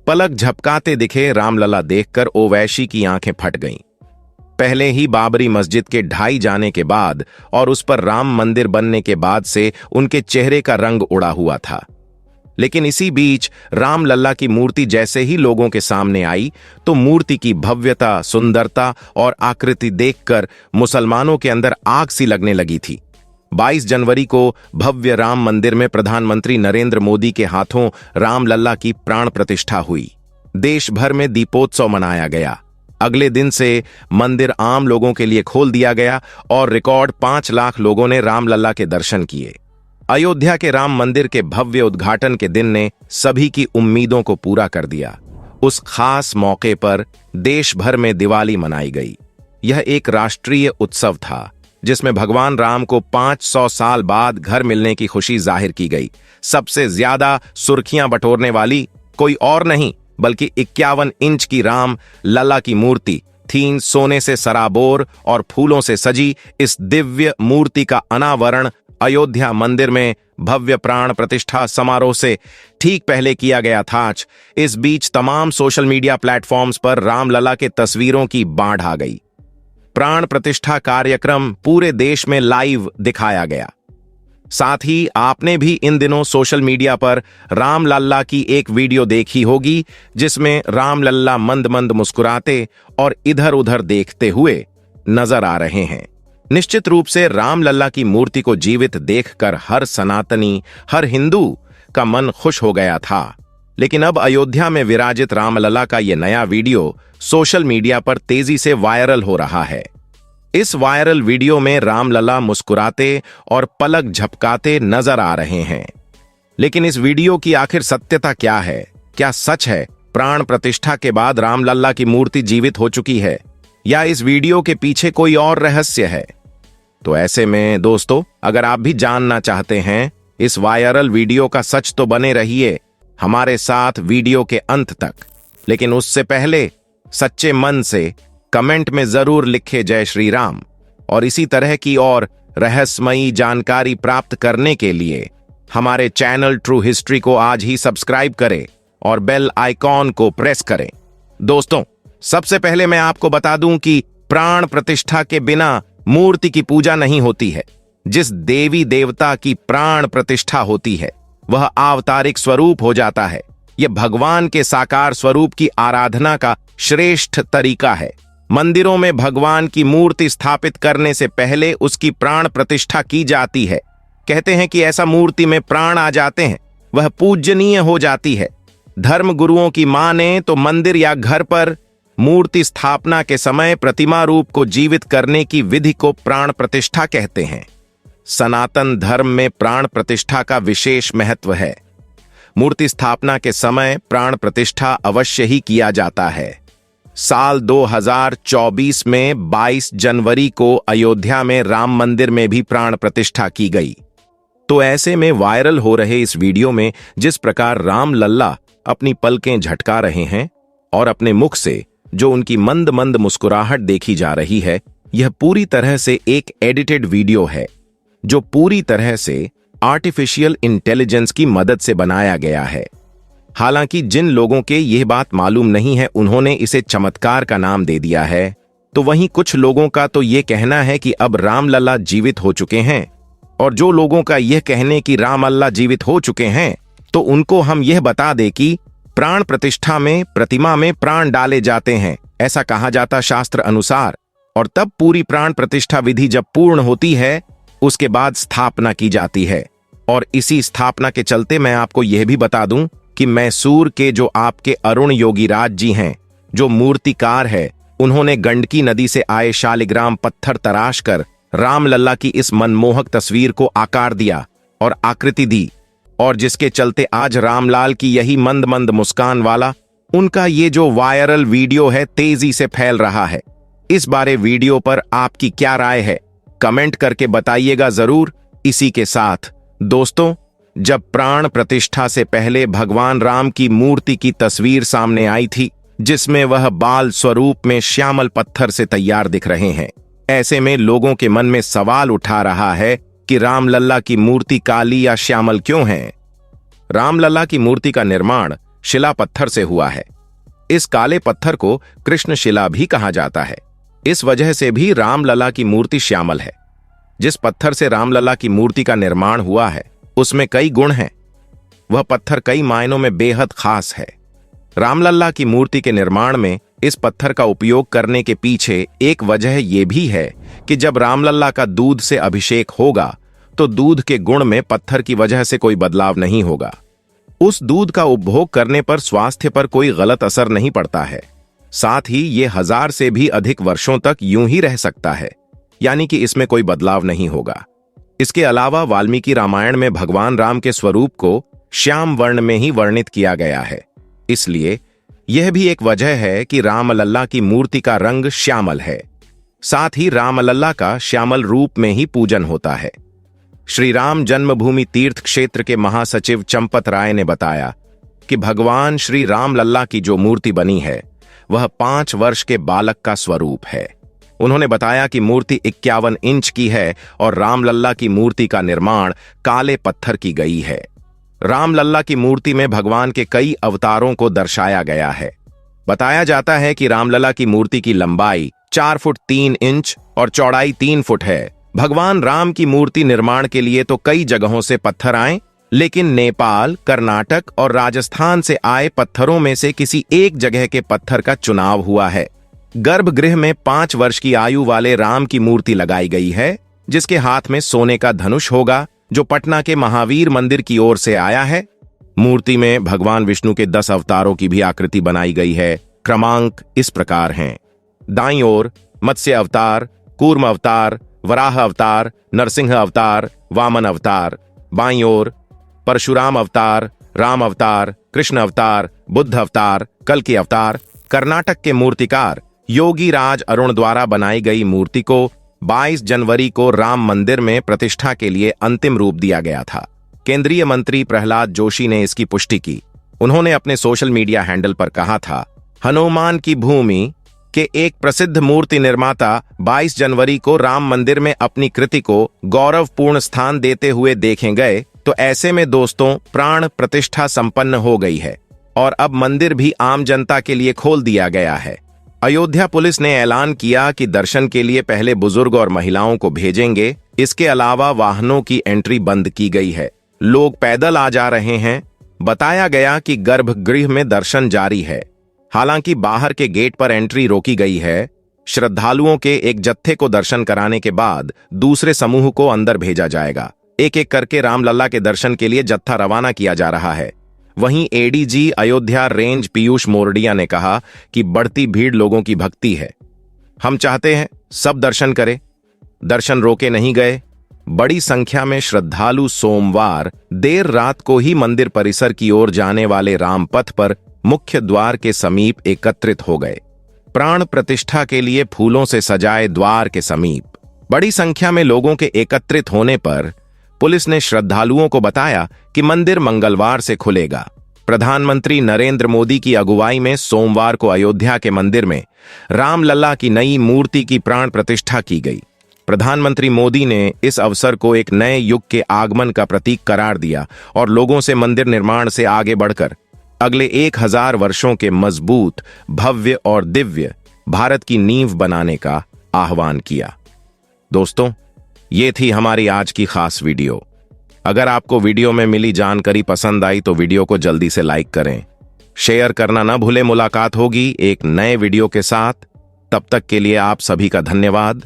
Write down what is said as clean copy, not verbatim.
पलक झपकाते दिखे रामलला देखकर ओवैसी की आंखें फट गईं। पहले ही बाबरी मस्जिद के ढाई जाने के बाद और उस पर राम मंदिर बनने के बाद से उनके चेहरे का रंग उड़ा हुआ था। लेकिन इसी बीच रामलला की मूर्ति जैसे ही लोगों के सामने आई तो मूर्ति की भव्यता, सुंदरता और आकृति देखकर मुसलमानों के अंदर आग सी लगने लगी थी। 22 जनवरी को भव्य राम मंदिर में प्रधानमंत्री नरेंद्र मोदी के हाथों रामलला की प्राण प्रतिष्ठा हुई। देश भर में दीपोत्सव मनाया गया। अगले दिन से मंदिर आम लोगों के लिए खोल दिया गया और रिकॉर्ड 5 लाख लोगों ने रामलला के दर्शन किए। अयोध्या के राम मंदिर के भव्य उद्घाटन के दिन ने सभी की उम्मीदों को पूरा कर दिया। उस खास मौके पर देश भर में दिवाली मनाई गई। यह एक राष्ट्रीय उत्सव था जिसमें भगवान राम को 500 साल बाद घर मिलने की खुशी जाहिर की गई। सबसे ज्यादा सुर्खियां बटोरने वाली कोई और नहीं बल्कि 51 इंच की राम लला की मूर्ति थी। सोने से सराबोर और फूलों से सजी इस दिव्य मूर्ति का अनावरण अयोध्या मंदिर में भव्य प्राण प्रतिष्ठा समारोह से ठीक पहले किया गया था। इस बीच तमाम सोशल मीडिया प्लेटफॉर्म्स पर रामलला के तस्वीरों की बाढ़ आ गई। प्राण प्रतिष्ठा कार्यक्रम पूरे देश में लाइव दिखाया गया। साथ ही आपने भी इन दिनों सोशल मीडिया पर रामलला की एक वीडियो देखी होगी जिसमें रामलला मंद मंद मुस्कुराते और इधर उधर देखते हुए नजर आ रहे हैं। निश्चित रूप से रामलला की मूर्ति को जीवित देखकर हर सनातनी, हर हिंदू का मन खुश हो गया था। लेकिन अब अयोध्या में विराजित रामलला का यह नया वीडियो सोशल मीडिया पर तेजी से वायरल हो रहा है। इस वायरल वीडियो में रामलला मुस्कुराते और पलक झपकाते नजर आ रहे हैं। लेकिन इस वीडियो की आखिर सत्यता क्या है? क्या सच है प्राण प्रतिष्ठा के बाद रामलला की मूर्ति जीवित हो चुकी है या इस वीडियो के पीछे कोई और रहस्य है? तो ऐसे में दोस्तों, अगर आप भी जानना चाहते हैं इस वायरल वीडियो का सच तो बने रहिए हमारे साथ वीडियो के अंत तक। लेकिन उससे पहले सच्चे मन से कमेंट में जरूर लिखे जय श्री राम। और इसी तरह की और रहस्यमयी जानकारी प्राप्त करने के लिए हमारे चैनल ट्रू हिस्ट्री को आज ही सब्सक्राइब करें और बेल आइकॉन को प्रेस करें। दोस्तों, सबसे पहले मैं आपको बता दूं कि प्राण प्रतिष्ठा के बिना मूर्ति की पूजा नहीं होती है। जिस देवी देवता की प्राण प्रतिष्ठा होती है वह अवतारिक स्वरूप हो जाता है। यह भगवान के साकार स्वरूप की आराधना का श्रेष्ठ तरीका है। मंदिरों में भगवान की मूर्ति स्थापित करने से पहले उसकी प्राण प्रतिष्ठा की जाती है। कहते हैं कि ऐसा मूर्ति में प्राण आ जाते हैं वह पूजनीय हो जाती है। धर्म गुरुओं की माने तो मंदिर या घर पर मूर्ति स्थापना के समय प्रतिमा रूप को जीवित करने की विधि को प्राण प्रतिष्ठा कहते हैं। सनातन धर्म में प्राण प्रतिष्ठा का विशेष महत्व है। मूर्ति स्थापना के समय प्राण प्रतिष्ठा अवश्य ही किया जाता है। साल 2024 में 22 जनवरी को अयोध्या में राम मंदिर में भी प्राण प्रतिष्ठा की गई। तो ऐसे में वायरल हो रहे इस वीडियो में जिस प्रकार रामलला अपनी पलकें झटका रहे हैं और अपने मुख से जो उनकी मंद मंद मुस्कुराहट देखी जा रही है, यह पूरी तरह से एक एडिटेड वीडियो है जो पूरी तरह से आर्टिफिशियल इंटेलिजेंस की मदद से बनाया गया है। हालांकि जिन लोगों के यह बात मालूम नहीं है उन्होंने इसे चमत्कार का नाम दे दिया है, तो वहीं कुछ लोगों का तो यह कहना है कि अब रामलला जीवित हो चुके हैं। और जो लोगों का यह कहने कि रामलला जीवित हो चुके हैं तो उनको हम यह बता दें कि प्राण प्रतिष्ठा में प्रतिमा में प्राण डाले जाते हैं, ऐसा कहा जाता शास्त्र अनुसार। और तब पूरी प्राण प्रतिष्ठा विधि जब पूर्ण होती है उसके बाद स्थापना की जाती है। और इसी स्थापना के चलते मैं आपको यह भी बता दूं कि मैसूर के जो आपके अरुण योगीराज जी हैं, जो मूर्तिकार है, उन्होंने गंडकी नदी से आए शालिग्राम पत्थर तराश कर रामलला की इस मनमोहक तस्वीर को आकार दिया और आकृति दी। और जिसके चलते आज रामलाल की यही मंद मंद मुस्कान वाला उनका ये जो वायरल वीडियो है तेजी से फैल रहा है। इस बारे वीडियो पर आपकी क्या राय है? कमेंट करके बताइएगा जरूर। इसी के साथ दोस्तों, जब प्राण प्रतिष्ठा से पहले भगवान राम की मूर्ति की तस्वीर सामने आई थी जिसमें वह बाल स्वरूप में श्यामल पत्थर से तैयार दिख रहे हैं, ऐसे में लोगों के मन में सवाल उठा रहा है कि रामलला की मूर्ति काली या श्यामल क्यों है? रामलला की मूर्ति का निर्माण शिला पत्थर से हुआ है। इस काले पत्थर को कृष्ण शिला भी कहा जाता है। इस वजह से भी रामलला की मूर्ति श्यामल है। जिस पत्थर से रामलला की मूर्ति का निर्माण हुआ है उसमें कई गुण हैं। वह पत्थर कई मायनों में बेहद खास है। रामलला की मूर्ति के निर्माण में इस पत्थर का उपयोग करने के पीछे एक वजह यह भी है कि जब रामलला का दूध से अभिषेक होगा तो दूध के गुण में पत्थर की वजह से कोई बदलाव नहीं होगा। उस दूध का उपभोग करने पर स्वास्थ्य पर कोई गलत असर नहीं पड़ता है। साथ ही ये 1000 से भी अधिक वर्षों तक यूं ही रह सकता है, यानी कि इसमें कोई बदलाव नहीं होगा। इसके अलावा वाल्मीकि रामायण में भगवान राम के स्वरूप को श्याम वर्ण में ही वर्णित किया गया है, इसलिए यह भी एक वजह है कि रामलला की मूर्ति का रंग श्यामल है। साथ ही रामलला का श्यामल रूप में ही पूजन होता है। श्री राम जन्मभूमि तीर्थ क्षेत्र के महासचिव चंपत राय ने बताया कि भगवान श्री रामलला की जो मूर्ति बनी है वह 5 वर्ष के बालक का स्वरूप है। उन्होंने बताया कि मूर्ति 51 इंच की है और रामलला की मूर्ति का निर्माण काले पत्थर की गई है। रामलला की मूर्ति में भगवान के कई अवतारों को दर्शाया गया है। बताया जाता है कि रामलला की मूर्ति की लंबाई 4 फुट 3 इंच और चौड़ाई 3 फुट है। भगवान राम की मूर्ति निर्माण के लिए तो कई जगहों से पत्थर आए, लेकिन नेपाल, कर्नाटक और राजस्थान से आए पत्थरों में से किसी एक जगह के पत्थर का चुनाव हुआ है। गर्भगृह में 5 वर्ष की आयु वाले राम की मूर्ति लगाई गई है, जिसके हाथ में सोने का धनुष होगा, जो पटना के महावीर मंदिर की ओर से आया है। मूर्ति में भगवान विष्णु के 10 अवतारों की भी आकृति बनाई गई है। क्रमांक इस प्रकार हैं: दाईं ओर मत्स्य अवतार, कूर्म अवतार, वराह अवतार, नरसिंह अवतार, वामन अवतार। बाईं ओर परशुराम अवतार, राम अवतार, कृष्ण अवतार, बुद्ध अवतार, कल्कि अवतार। कर्नाटक के मूर्तिकार योगी राज अरुण द्वारा बनाई गई मूर्ति को 22 जनवरी को राम मंदिर में प्रतिष्ठा के लिए अंतिम रूप दिया गया था। केंद्रीय मंत्री प्रहलाद जोशी ने इसकी पुष्टि की। उन्होंने अपने सोशल मीडिया हैंडल पर कहा था, हनुमान की भूमि के एक प्रसिद्ध मूर्ति निर्माता 22 जनवरी को राम मंदिर में अपनी कृति को गौरवपूर्ण स्थान देते हुए देखे गए, तो ऐसे में दोस्तों प्राण प्रतिष्ठा संपन्न हो गई है और अब मंदिर भी आम जनता के लिए खोल दिया गया है। अयोध्या पुलिस ने ऐलान किया कि दर्शन के लिए पहले बुजुर्ग और महिलाओं को भेजेंगे। इसके अलावा वाहनों की एंट्री बंद की गई है। लोग पैदल आ जा रहे हैं। बताया गया कि गर्भगृह में दर्शन जारी है, हालांकि बाहर के गेट पर एंट्री रोकी गई है। श्रद्धालुओं के एक जत्थे को दर्शन कराने के बाद दूसरे समूह को अंदर भेजा जाएगा। एक एक करके रामलला के दर्शन के लिए जत्था रवाना किया जा रहा है। वहीं एडीजी अयोध्या रेंज पीयूष मोरडिया ने कहा कि बढ़ती भीड़ लोगों की भक्ति है। हम चाहते हैं सब दर्शन करें। दर्शन रोके नहीं गए। बड़ी संख्या में श्रद्धालु सोमवार देर रात को ही मंदिर परिसर की ओर जाने वाले रामपथ पर मुख्य द्वार के समीप एकत्रित हो गए। प्राण प्रतिष्ठा के लिए फूलों से सजाए द्वार के समीप बड़ी संख्या में लोगों के एकत्रित होने पर पुलिस ने श्रद्धालुओं को बताया कि मंदिर मंगलवार से खुलेगा। प्रधानमंत्री नरेंद्र मोदी की अगुवाई में सोमवार को अयोध्या के मंदिर में रामलला की नई मूर्ति की प्राण प्रतिष्ठा की गई। प्रधानमंत्री मोदी ने इस अवसर को एक नए युग के आगमन का प्रतीक करार दिया और लोगों से मंदिर निर्माण से आगे बढ़कर अगले 1000 वर्षों के मजबूत, भव्य और दिव्य भारत की नींव बनाने का आह्वान किया। दोस्तों, ये थी हमारी आज की खास वीडियो। अगर आपको वीडियो में मिली जानकारी पसंद आई तो वीडियो को जल्दी से लाइक करें, शेयर करना ना भूलें। मुलाकात होगी एक नए वीडियो के साथ। तब तक के लिए आप सभी का धन्यवाद।